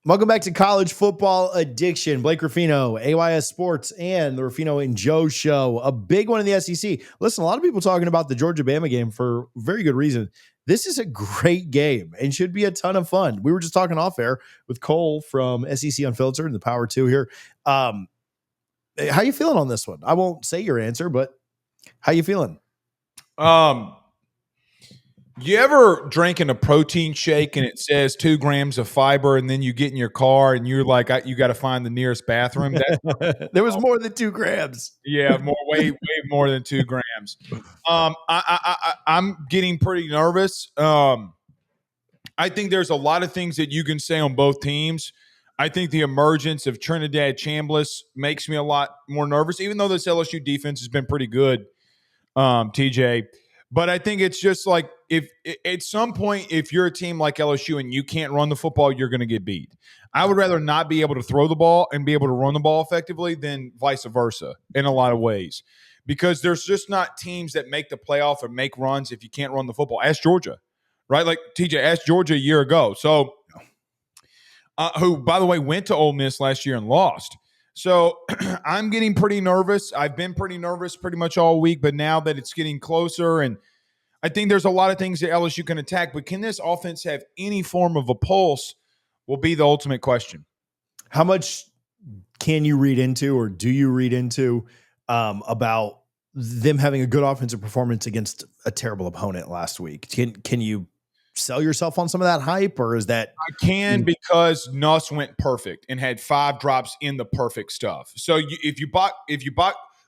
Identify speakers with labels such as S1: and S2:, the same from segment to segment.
S1: Welcome back to College Football Addiction. Blake Ruffino, AYS Sports, and the Ruffino and Joe Show. A big one in the SEC. Listen, a lot of people talking about the Georgia-Bama game for very good reason. This is a great game and should be a ton of fun. We were just talking off air with Cole from SEC Unfiltered and the Power 2 here. How you feeling on this one? I won't say your answer, but how you feeling?
S2: You ever drinking a protein shake and it says 2 grams of fiber, and then you get in your car and you're like, you got to find the nearest bathroom?
S1: There was more than 2 grams.
S2: Yeah, way more than 2 grams. I'm getting pretty nervous. I think there's a lot of things that you can say on both teams. I think the emergence of Trinidad Chambliss makes me a lot more nervous, even though this LSU defense has been pretty good, TJ. But I think it's just like if at some point, if you're a team like LSU and you can't run the football, you're going to get beat. I would rather not be able to throw the ball and be able to run the ball effectively than vice versa in a lot of ways, because there's just not teams that make the playoff or make runs if you can't run the football. Ask Georgia, right? Like TJ asked Georgia a year ago. So, who, by the way, went to Ole Miss last year and lost. So I'm getting pretty nervous. I've been pretty nervous pretty much all week, but now that it's getting closer, and I think there's a lot of things that LSU can attack, but can this offense have any form of a pulse will be the ultimate question.
S1: How much can you read into, or do you read into about them having a good offensive performance against a terrible opponent last week? Can you sell yourself on some of that hype, or is that?
S2: I can, because Nuss went perfect and had 5 drops in the perfect stuff. So if you bought,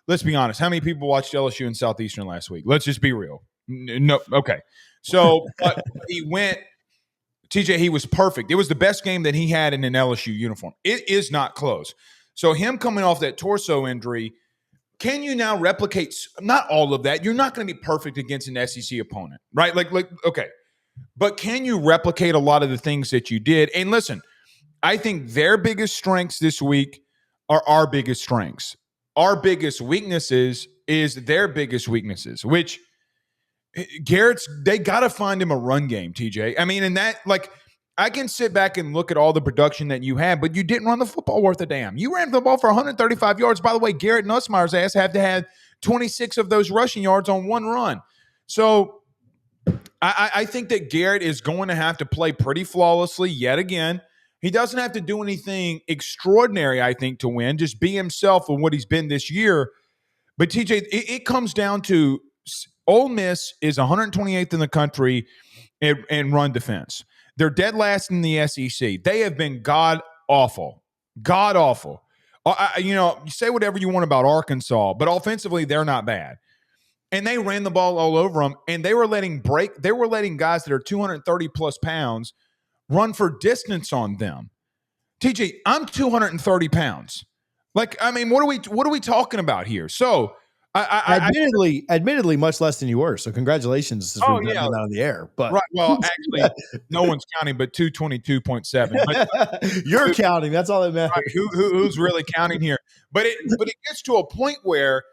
S2: let's be honest, how many people watched LSU and Southeastern last week? Let's just be real. No, okay. So but he went, TJ, he was perfect. It was the best game that he had in an LSU uniform. It is not close. So him coming off that torso injury, can you now replicate not all of that? You're not going to be perfect against an SEC opponent, right? Like okay. But can you replicate a lot of the things that you did? And listen, I think their biggest strengths this week are our biggest strengths. Our biggest weaknesses is their biggest weaknesses, which they got to find him a run game, TJ. I mean, and that, like, I can sit back and look at all the production that you had, but you didn't run the football worth a damn. You ran the ball for 135 yards. By the way, Garrett Nussmeier's ass had to have 26 of those rushing yards on one run. So I think that Garrett is going to have to play pretty flawlessly yet again. He doesn't have to do anything extraordinary, I think, to win. Just be himself and what he's been this year. But, TJ, it comes down to Ole Miss is 128th in the country in run defense. They're dead last in the SEC. They have been god-awful. God-awful. You say whatever you want about Arkansas, but offensively, they're not bad. And they ran the ball all over them, and they were letting guys that are 230 plus pounds run for distance on them. TJ, I'm 230 pounds. Like, I mean, what are we talking about here? So,
S1: admittedly, much less than you were. So, congratulations.
S2: Oh, yeah,
S1: that on the air. But
S2: right. Well, actually, no one's counting, but 222.7.
S1: You're counting. That's all that matters.
S2: Right, who's really counting here? But it gets to a point where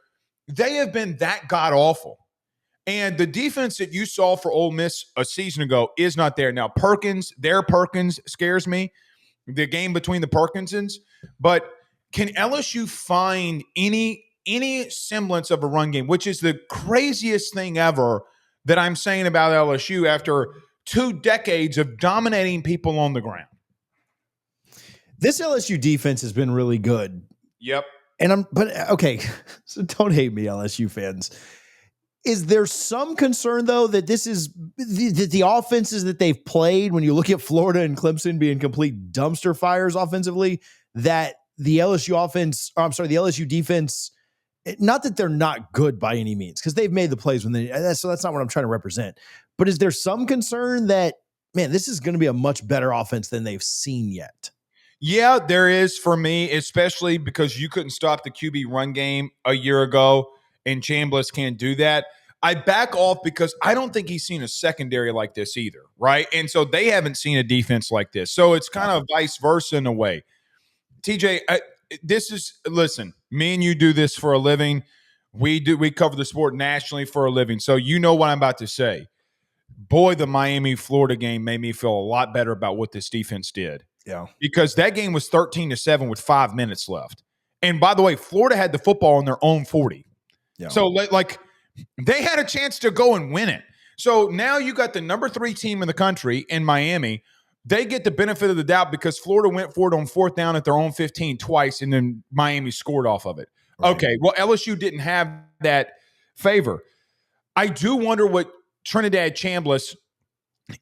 S2: they have been that god-awful. And the defense that you saw for Ole Miss a season ago is not there. Now, their Perkins scares me, the game between the Perkinsons. But can LSU find any semblance of a run game, which is the craziest thing ever that I'm saying about LSU after 2 decades of dominating people on the ground?
S1: This LSU defense has been really good.
S2: Yep.
S1: But okay, so don't hate me, LSU fans. Is there some concern, though, that this is the offenses that they've played, when you look at Florida and Clemson being complete dumpster fires offensively, that the LSU defense, not that they're not good by any means, because they've made the plays so that's not what I'm trying to represent. But is there some concern that, man, this is going to be a much better offense than they've seen yet?
S2: Yeah, there is for me, especially because you couldn't stop the QB run game a year ago, and Chambliss can't do that. I back off because I don't think he's seen a secondary like this either, right? And so they haven't seen a defense like this. So it's kind of vice versa in a way. TJ, listen, me and you do this for a living. We cover the sport nationally for a living. So you know what I'm about to say. Boy, the Miami-Florida game made me feel a lot better about what this defense did.
S1: Yeah.
S2: because that game was 13-7 with 5 minutes left. And by the way, Florida had the football on their own 40.
S1: Yeah.
S2: So like they had a chance to go and win it. So now you got the number 3 team in the country in Miami. They get the benefit of the doubt because Florida went for it on 4th down at their own 15 twice, and then Miami scored off of it.
S1: Right.
S2: Okay, well, LSU didn't have that favor. I do wonder what Trinidad Chambliss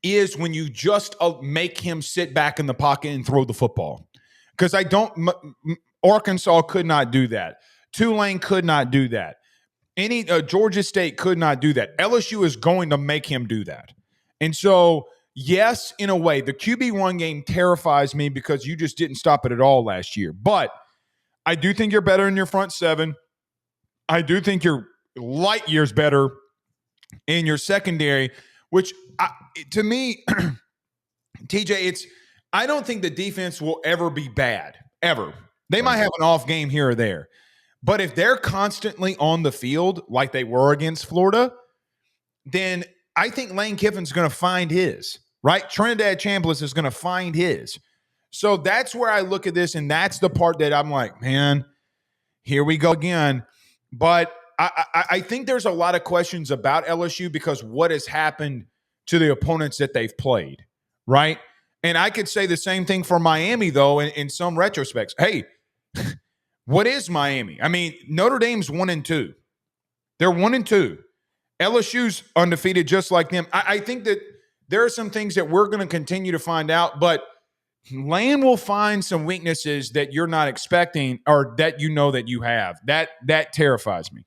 S2: is when you just make him sit back in the pocket and throw the football. Because Arkansas could not do that. Tulane could not do that. Any Georgia State could not do that. LSU is going to make him do that. And so, yes, in a way, the QB1 game terrifies me because you just didn't stop it at all last year. But I do think you're better in your front 7. I do think you're light years better in your secondary, which to me, TJ, I don't think the defense will ever be bad, ever. They might have an off game here or there. But if they're constantly on the field like they were against Florida, then I think Lane Kiffin's going to find his, right? Trinidad Chambliss is going to find his. So that's where I look at this, and that's the part that I'm like, man, here we go again. But I think there's a lot of questions about LSU because what has happened to the opponents that they've played, right? And I could say the same thing for Miami, though, in some retrospects. Hey, what is Miami? I mean, Notre Dame's 1-2. They're 1-2. LSU's undefeated just like them. I think that there are some things that we're going to continue to find out, but Lane will find some weaknesses that you're not expecting or that you know that you have. That terrifies me.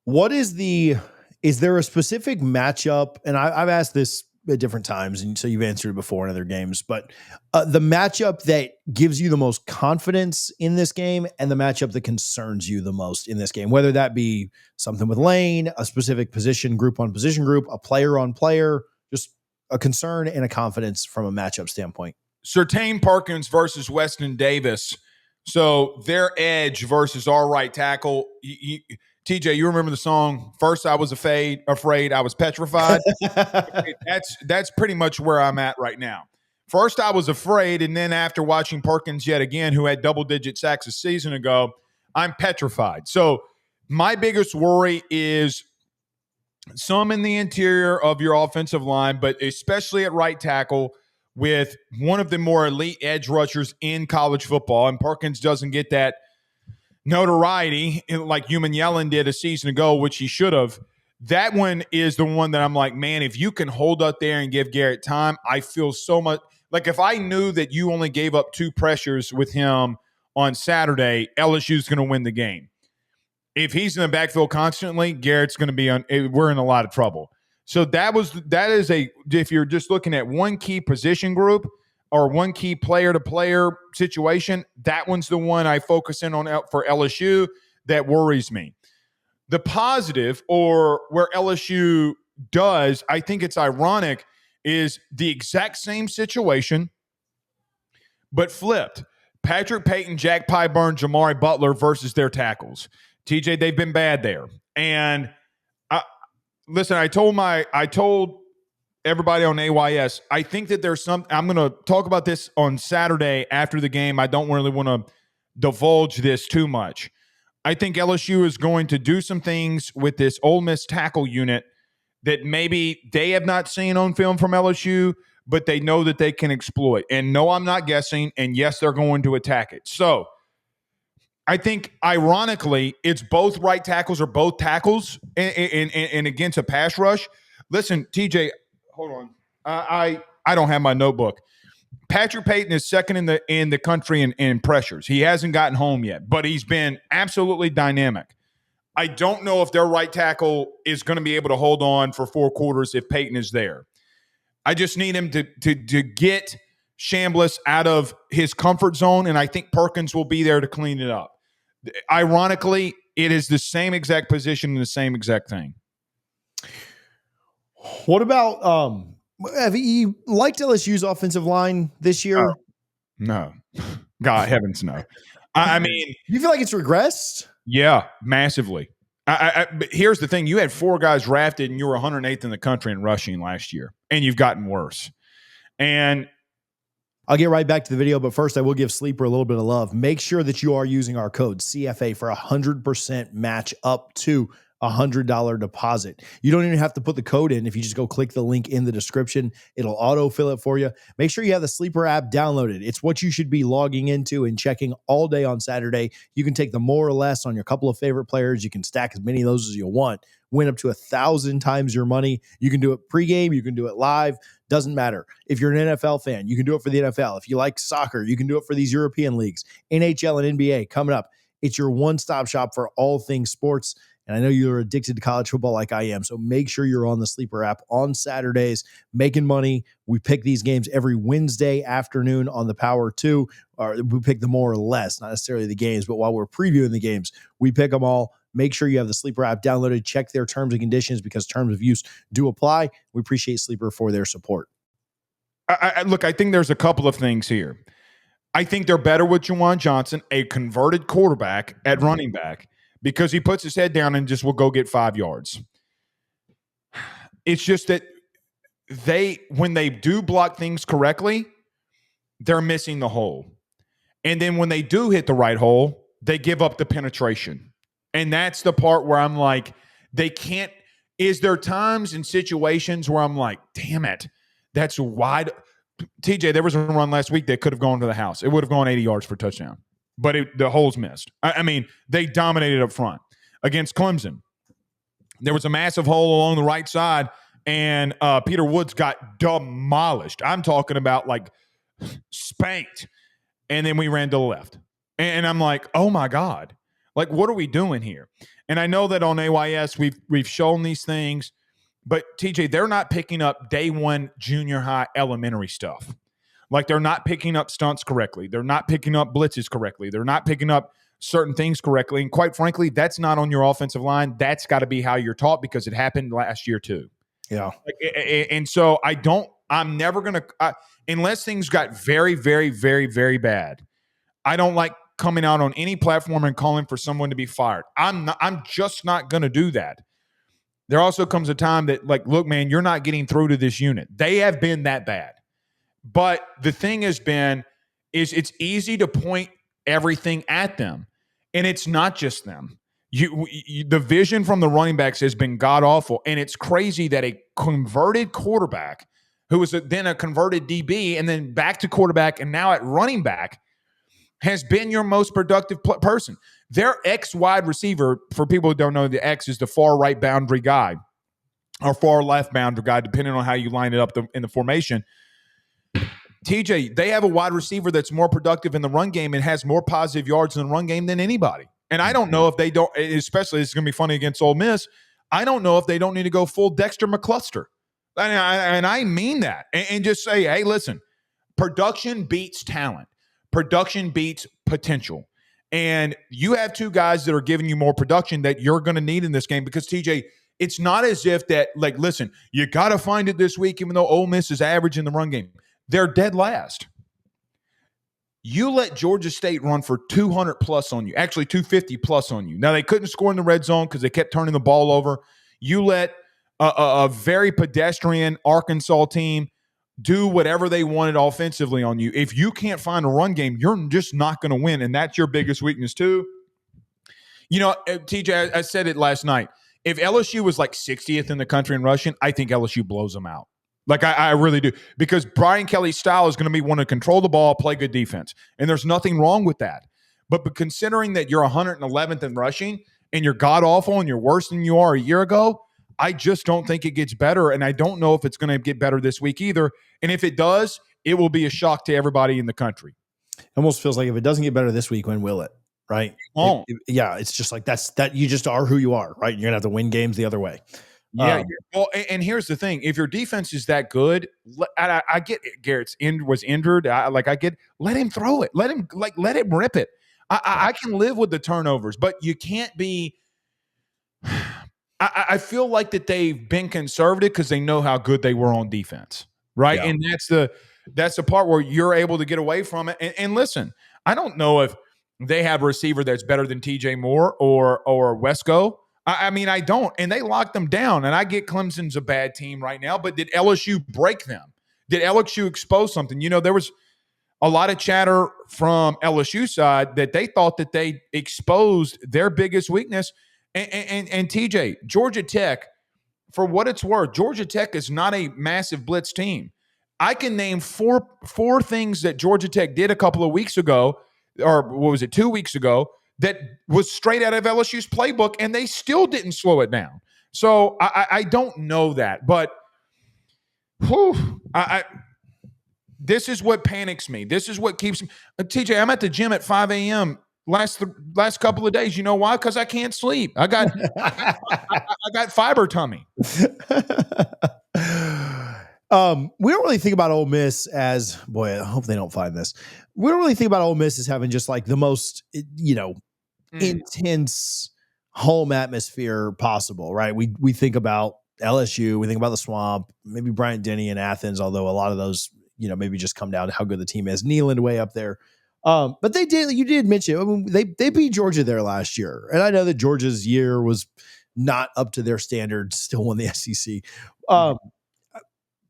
S1: What is there a specific matchup? And I've asked this at different times, and so you've answered it before in other games, but the matchup that gives you the most confidence in this game and the matchup that concerns you the most in this game, whether that be something with Lane, a specific position group on position group, a player on player, just a concern and a confidence from a matchup standpoint.
S2: Sertain Perkins versus Weston Davis. So their edge versus our right tackle. TJ, you remember the song, First I Was Afraid, I Was Petrified? That's pretty much where I'm at right now. First I was afraid, and then after watching Perkins yet again, who had double-digit sacks a season ago, I'm petrified. So my biggest worry is some in the interior of your offensive line, but especially at right tackle with one of the more elite edge rushers in college football, and Perkins doesn't get that notoriety like Human Yellen did a season ago, which he should have. That one is the one that I'm like, man, if you can hold up there and give Garrett time, I feel so much like if I knew that you only gave up 2 pressures with him on Saturday, LSU's going to win the game. If he's in the backfield constantly, Garrett's going to be we're in a lot of trouble. So that is if you're just looking at one key position group or one key player-to-player situation, that one's the one I focus in on for LSU that worries me. The positive, or where LSU does, I think it's ironic, is the exact same situation, but flipped. Patrick Payton, Jack Pyburn, Jamari Butler versus their tackles. TJ, they've been bad there. And listen, I told everybody on AYS, I think that there's I'm going to talk about this on Saturday after the game. I don't really want to divulge this too much. I think LSU is going to do some things with this Ole Miss tackle unit that maybe they have not seen on film from LSU, but they know that they can exploit. And no, I'm not guessing. And yes, they're going to attack it. So I think, ironically, it's both right tackles or both tackles and against a pass rush. Listen, TJ, hold on. I don't have my notebook. Patrick Payton is second in the country in pressures. He hasn't gotten home yet, but he's been absolutely dynamic. I don't know if their right tackle is going to be able to hold on for 4 quarters if Payton is there. I just need him to get Chambliss out of his comfort zone, and I think Perkins will be there to clean it up. Ironically, it is the same exact position and the same exact thing.
S1: What about have you liked LSU's offensive line this year?
S2: No. God heavens, no. I mean,
S1: you feel like it's regressed?
S2: Yeah, massively. But here's the thing. You had 4 guys drafted and you were 108th in the country in rushing last year, and you've gotten worse. And
S1: I'll get right back to the video, but first I will give Sleeper a little bit of love. Make sure that you are using our code CFA for 100% match up to $100 deposit. You don't even have to put the code in. If you just go click the link in the description, it'll autofill it for you. Make sure you have the Sleeper app downloaded. It's what you should be logging into and checking all day on Saturday. You can take the more or less on your couple of favorite players. You can stack as many of those as you want. Win up to 1,000 times your money. You can do it pregame. You can do it live. Doesn't matter. If you're an NFL fan, you can do it for the NFL. If you like soccer, you can do it for these European leagues, NHL and NBA coming up. It's your one-stop shop for all things sports. And I know you're addicted to college football like I am. So make sure you're on the Sleeper app on Saturdays, making money. We pick these games every Wednesday afternoon on the Power 2. Or we pick the more or less, not necessarily the games, but while we're previewing the games, we pick them all. Make sure you have the Sleeper app downloaded. Check their terms and conditions because terms of use do apply. We appreciate Sleeper for their support.
S2: Look, I think there's a couple of things here. I think they're better with Juwan Johnson, a converted quarterback at running back, because he puts his head down and just will go get 5 yards. It's just that when they do block things correctly, they're missing the hole. And then when they do hit the right hole, they give up the penetration. And that's the part where I'm like, they can't. Is there times and situations where I'm like, damn it, that's wide. TJ, there was a run last week that could have gone to the house. It would have gone 80 yards for a touchdown. But the holes missed. I mean, they dominated up front against Clemson. There was a massive hole along the right side, and Peter Woods got demolished. I'm talking about like spanked. And then we ran to the left. And I'm like, oh, my God. Like, what are we doing here? And I know that on AYS we've shown these things, but TJ, they're not picking up day one junior high elementary stuff. Like, they're not picking up stunts correctly. They're not picking up blitzes correctly. They're not picking up certain things correctly. And quite frankly, that's not on your offensive line. That's got to be how you're taught because it happened last year too.
S1: Yeah.
S2: And so I'm never going to, unless things got very, very, very, very bad, I don't like coming out on any platform and calling for someone to be fired. I'm just not going to do that. There also comes a time that, like, look, man, you're not getting through to this unit. They have been that bad. But the thing has been is it's easy to point everything at them. And it's not just them. The vision from the running backs has been god-awful. And it's crazy that a converted quarterback who was then a converted DB and then back to quarterback and now at running back has been your most productive person. Their X wide receiver, for people who don't know, the X is the far right boundary guy or far left boundary guy, depending on how you line it up in the formation. TJ, they have a wide receiver that's more productive in the run game and has more positive yards in the run game than anybody. And I don't know if they don't, especially it's going to be funny against Ole Miss, I don't know if they don't need to go full Dexter McCluster. And I mean that. And just say, hey, listen, production beats talent. Production beats potential. And you have two guys that are giving you more production that you're going to need in this game because, TJ, it's not as if that, like, listen, you got to find it this week, even though Ole Miss is average in the run game. They're dead last. You let Georgia State run for 200 plus on you, actually 250 plus on you. Now, they couldn't score in the red zone because they kept turning the ball over. You let a very pedestrian Arkansas team do whatever they wanted offensively on you. If you can't find a run game, you're just not going to win, and that's your biggest weakness too. You know, TJ, I said it last night. If LSU was like 60th in the country in rushing, I think LSU blows them out. Like, I really do. Because Brian Kelly's style is going to be one to control the ball, play good defense. And there's nothing wrong with that. But considering that you're 111th in rushing and you're god-awful and you're worse than you are a year ago, I just don't think it gets better. And I don't know if it's going to get better this week either. And if it does, it will be a shock to everybody in the country.
S1: It almost feels like if it doesn't get better this week, when will it? Right? Yeah, it's just like that you just are who you are, right? You're going to have to win games the other way.
S2: Yeah. Well, and here's the thing. If your defense is that good, I get it. Garrett's was injured. I get, let him throw it. Let him rip it. I can live with the turnovers, but you can't be I feel like that they've been conservative because they know how good they were on defense. Right. Yeah. And that's the part where you're able to get away from it. And listen, I don't know if they have a receiver that's better than TJ Moore or Wesco. I mean, I don't. And they locked them down. And I get Clemson's a bad team right now, but did LSU break them? Did LSU expose something? You know, there was a lot of chatter from LSU side that they thought that they exposed their biggest weakness. And TJ, Georgia Tech, for what it's worth, Georgia Tech is not a massive blitz team. I can name four things that Georgia Tech did a couple of weeks ago, or what was it, 2 weeks ago, that was straight out of LSU's playbook, and they still didn't slow it down. So I don't know that, but this is what panics me. This is what keeps me. TJ, I'm at the gym at 5 a.m. last couple of days. You know why? Because I can't sleep. I got fiber tummy.
S1: We don't really think about Ole Miss as, boy, I hope they don't find this. We don't really think about Ole Miss as having just like the most, intense home atmosphere possible, right? We think about LSU, we think about the Swamp, maybe Bryant-Denny and Athens, although a lot of those, maybe just come down to how good the team is. Neyland way up there. But you did mention, I mean, they beat Georgia there last year. And I know that Georgia's year was not up to their standards, still won the SEC.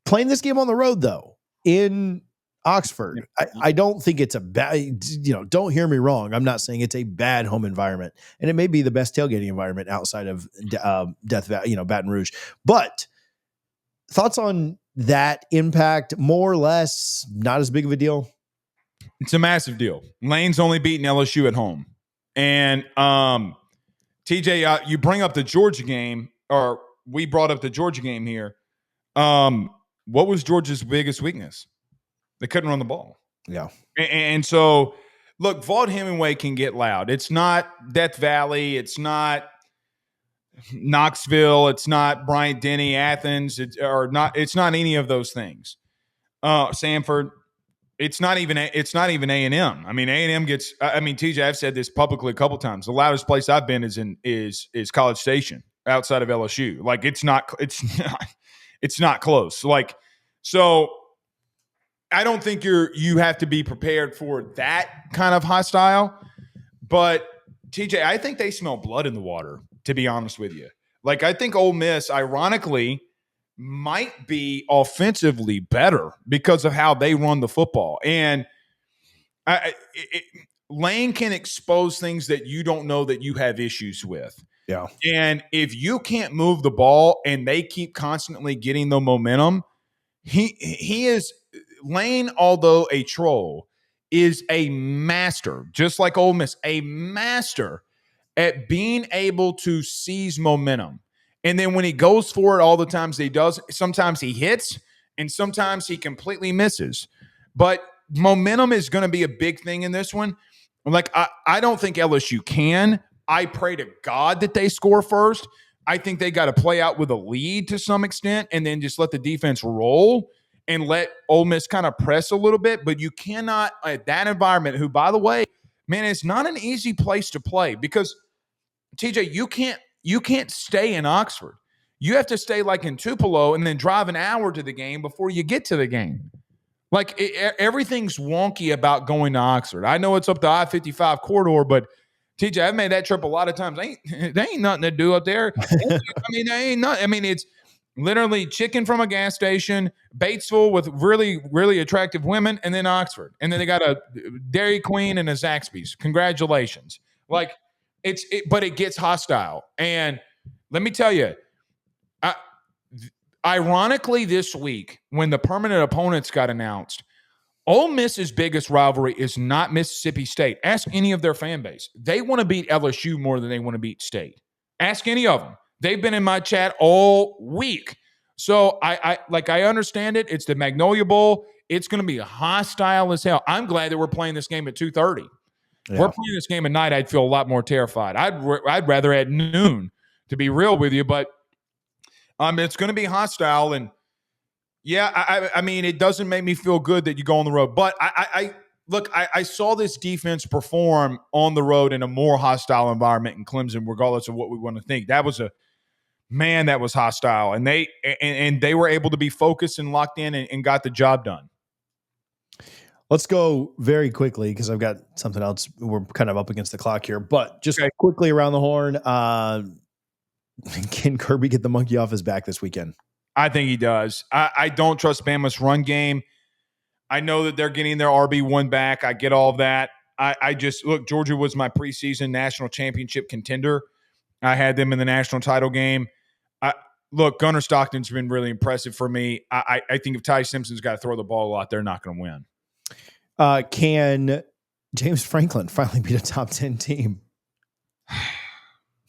S1: Playing this game on the road, though, in Oxford, I don't think it's a bad, don't hear me wrong. I'm not saying it's a bad home environment. And it may be the best tailgating environment outside of Death Valley, Baton Rouge. But thoughts on that impact, more or less, not as big of a deal?
S2: It's a massive deal. Lane's only beaten LSU at home. And TJ, you bring up the Georgia game, or we brought up the Georgia game here. What was Georgia's biggest weakness? They couldn't run the ball.
S1: Yeah.
S2: And so, look, Vaught Hemingway can get loud. It's not Death Valley. It's not Knoxville. It's not Bryant-Denny, Athens. It's not any of those things. Sanford. It's not even A&M. I mean, A&M gets. I mean, TJ, I've said this publicly a couple times. The loudest place I've been is College Station outside of LSU. Like it's not close. Like so. I don't think you have to be prepared for that kind of hostile. But TJ, I think they smell blood in the water, to be honest with you. Like I think Ole Miss, ironically, might be offensively better because of how they run the football. And Lane can expose things that you don't know that you have issues with.
S1: Yeah.
S2: And if you can't move the ball and they keep constantly getting the momentum, he is Lane, although a troll, is a master, just like Ole Miss, a master at being able to seize momentum. And then when he goes for it all the times he does, sometimes he hits and sometimes he completely misses. But momentum is going to be a big thing in this one. Like, I don't think LSU can. I pray to God that they score first. I think they got to play out with a lead to some extent and then just let the defense roll and let Ole Miss kind of press a little bit. But you cannot, at that environment, who, by the way, man, it's not an easy place to play because, TJ, you can't stay in Oxford. You have to stay like in Tupelo and then drive an hour to the game before you get to the game. Like everything's wonky about going to Oxford. I know it's up the I-55 corridor, but TJ, I've made that trip a lot of times. There ain't nothing to do up there. It's literally chicken from a gas station, Batesville with really, really attractive women, and then Oxford. And then they got a Dairy Queen and a Zaxby's. Congratulations. But it gets hostile. And let me tell you, ironically, this week, when the permanent opponents got announced, Ole Miss's biggest rivalry is not Mississippi State. Ask any of their fan base. They want to beat LSU more than they want to beat State. Ask any of them. They've been in my chat all week. So I understand it. It's the Magnolia Bowl. It's going to be hostile as hell. I'm glad that we're playing this game at 2:30. Yeah. We're playing this game at night. I'd feel a lot more terrified. I'd rather at noon, to be real with you. But it's going to be hostile. And yeah, I mean, it doesn't make me feel good that you go on the road. But I saw this defense perform on the road in a more hostile environment in Clemson, regardless of what we want to think. That was that was hostile. And they were able to be focused and locked in and got the job done.
S1: Let's go very quickly because I've got something else. We're kind of up against the clock here, but just quickly around the horn. Can Kirby get the monkey off his back this weekend?
S2: I think he does. I don't trust Bama's run game. I know that they're getting their RB1 back. I get all of that. I just look, Georgia was my preseason national championship contender. I had them in the national title game. Look, Gunnar Stockton's been really impressive for me. I think if Ty Simpson's got to throw the ball a lot, they're not going to win.
S1: Can James Franklin finally beat a top 10 team?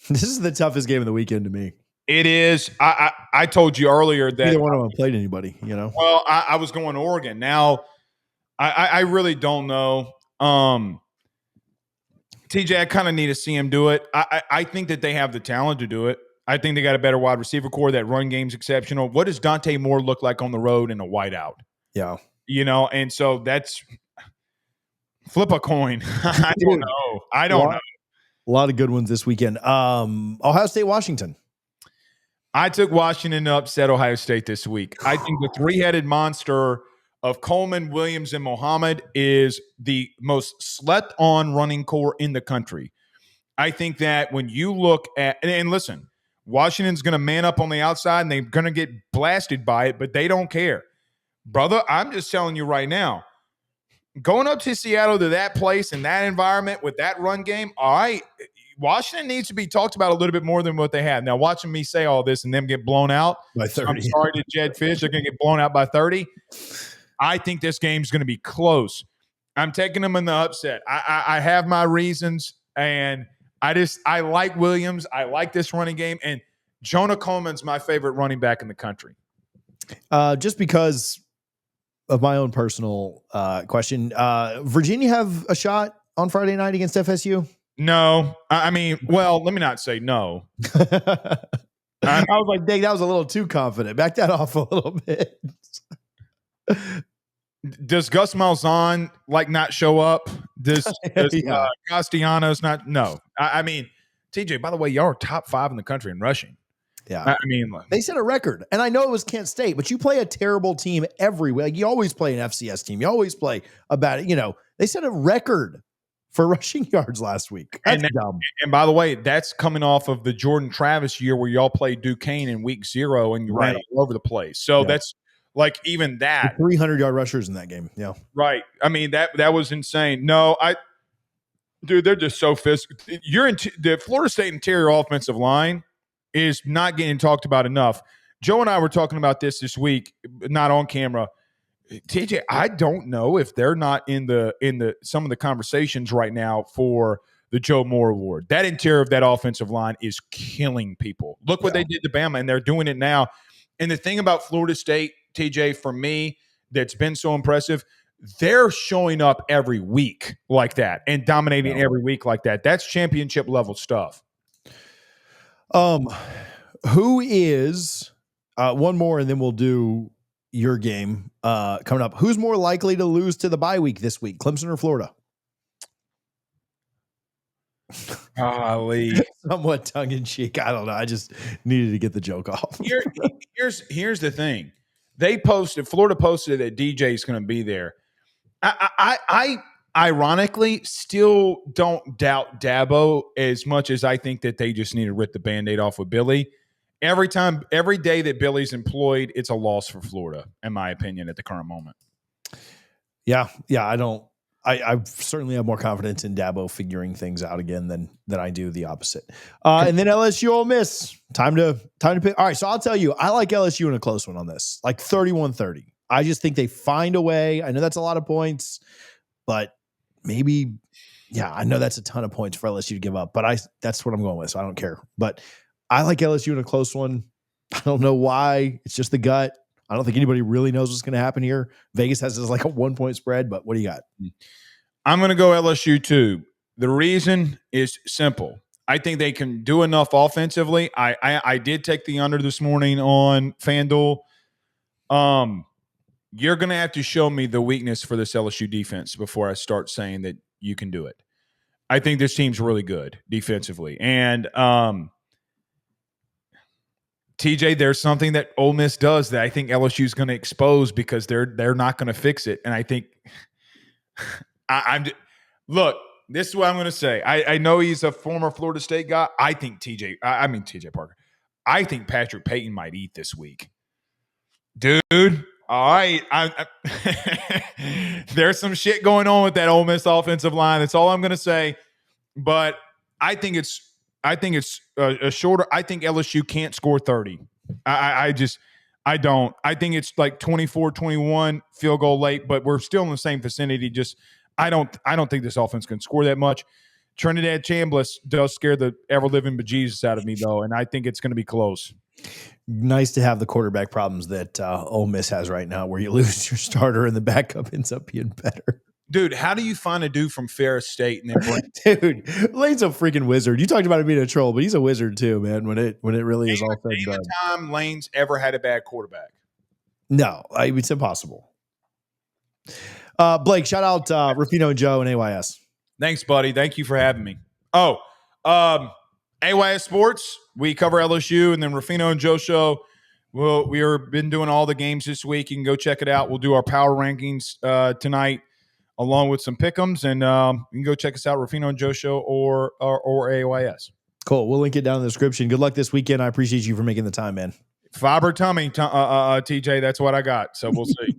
S1: This is the toughest game of the weekend to me.
S2: It is. I told you earlier that
S1: neither one of them played anybody, you know?
S2: Well, I was going Oregon. Now, I really don't know. TJ, I kind of need to see him do it. I think that they have the talent to do it. I think they got a better wide receiver core. That run game's exceptional. What does Dante Moore look like on the road in a whiteout?
S1: Yeah.
S2: You know, and so that's flip a coin. I don't know. I don't know.
S1: A lot of good ones this weekend. Ohio State, Washington.
S2: I took Washington to upset Ohio State this week. I think the three-headed monster of Coleman, Williams, and Muhammad is the most slept-on running core in the country. I think that when you look at – and listen, Washington's going to man up on the outside, and they're going to get blasted by it, but they don't care. Brother, I'm just telling you right now, going up to Seattle to that place and that environment with that run game, all right, Washington needs to be talked about a little bit more than what they have. Now, watching me say all this and them get blown out
S1: by 30.
S2: I'm sorry to Jed Fish. They're going to get blown out by 30. I think this game's going to be close. I'm taking them in the upset. I have my reasons, and I like Williams. I like this running game, and Jonah Coleman's my favorite running back in the country.
S1: Just because of my own personal question, Virginia have a shot on Friday night against FSU?
S2: No. I mean, well, let me not say no.
S1: I was like, dang, that was a little too confident. Back that off a little bit.
S2: Does Gus Malzahn not show up? Does Castellanos not? No. I mean, TJ, by the way, y'all are top 5 in the country in rushing.
S1: Yeah.
S2: I mean,
S1: they set a record. And I know it was Kent State, but you play a terrible team every week. You always play an FCS team. You always play they set a record for rushing yards last week. That's dumb.
S2: And by the way, that's coming off of the Jordan Travis year where y'all played Duquesne in week 0 and you ran all over the place. So that's even that.
S1: 300-yard rushers in that game. Yeah.
S2: Right. I mean, that was insane. No, dude, they're just so physical. The Florida State interior offensive line is not getting talked about enough. Joe and I were talking about this week, not on camera. TJ, I don't know if they're not in the some of the conversations right now for the Joe Moore Award. That interior of that offensive line is killing people. Look what they did to Bama, and they're doing it now. And the thing about Florida State, TJ, for me, that's been so impressive, they're showing up every week like that and dominating every week like that. That's championship level stuff.
S1: Who is one more, and then we'll do your game coming up. Who's more likely to lose to the bye week this week, Clemson or Florida? Somewhat tongue in cheek. I don't know. I just needed to get the joke off.
S2: Here's the thing. Florida posted that DJ is going to be there. I ironically still don't doubt Dabo as much as I think that they just need to rip the Band-Aid off with Billy. Every day that Billy's employed, it's a loss for Florida, in my opinion, at the current moment.
S1: Yeah. I certainly have more confidence in Dabo figuring things out again than I do the opposite. And then LSU Ole Miss. Time to pick. All right, so I'll tell you, I like LSU in a close one on this, like 31-30. I just think they find a way. I know that's a lot of points, but maybe, I know that's a ton of points for LSU to give up, but that's what I'm going with, so I don't care. But I like LSU in a close one. I don't know why. It's just the gut. I don't think anybody really knows what's going to happen here. Vegas has this like a 1-point spread, but what do you got?
S2: I'm going to go LSU too. The reason is simple. I think they can do enough offensively. I did take the under this morning on FanDuel. You're going to have to show me the weakness for this LSU defense before I start saying that you can do it. I think this team's really good defensively. And TJ, there's something that Ole Miss does that I think LSU is going to expose because they're not going to fix it. And I think look, this is what I'm going to say. I know he's a former Florida State guy. I think TJ Parker. I think Patrick Payton might eat this week. Dude, All right, there's some shit going on with that Ole Miss offensive line. That's all I'm going to say. But I think it's a shorter. I think LSU can't score 30. I don't. I think it's like 24-21 field goal late, but we're still in the same vicinity. Just I don't think this offense can score that much. Trinidad Chambliss does scare the ever living bejesus out of me though, and I think it's going to be close.
S1: Nice to have the quarterback problems that Ole Miss has right now, where you lose your starter and the backup ends up being better.
S2: Dude, how do you find a dude from Ferris State and then bring?
S1: Dude, Lane's a freaking wizard. You talked about him being a troll, but he's a wizard too, man. When it really is all said and done.
S2: Time Lane's ever had a bad quarterback?
S1: No, it's impossible. Blake, shout out Ruffino and Joe and AYS.
S2: Thanks, buddy. Thank you for having me. Oh, AYS Sports. We cover LSU, and then Ruffino and Joe show. Well, we have been doing all the games this week. You can go check it out. We'll do our power rankings tonight, along with some pick'ems, and you can go check us out, Ruffino and Joe show or AYS.
S1: Cool. We'll link it down in the description. Good luck this weekend. I appreciate you for making the time, man.
S2: Fiber tummy, TJ. That's what I got. So we'll see.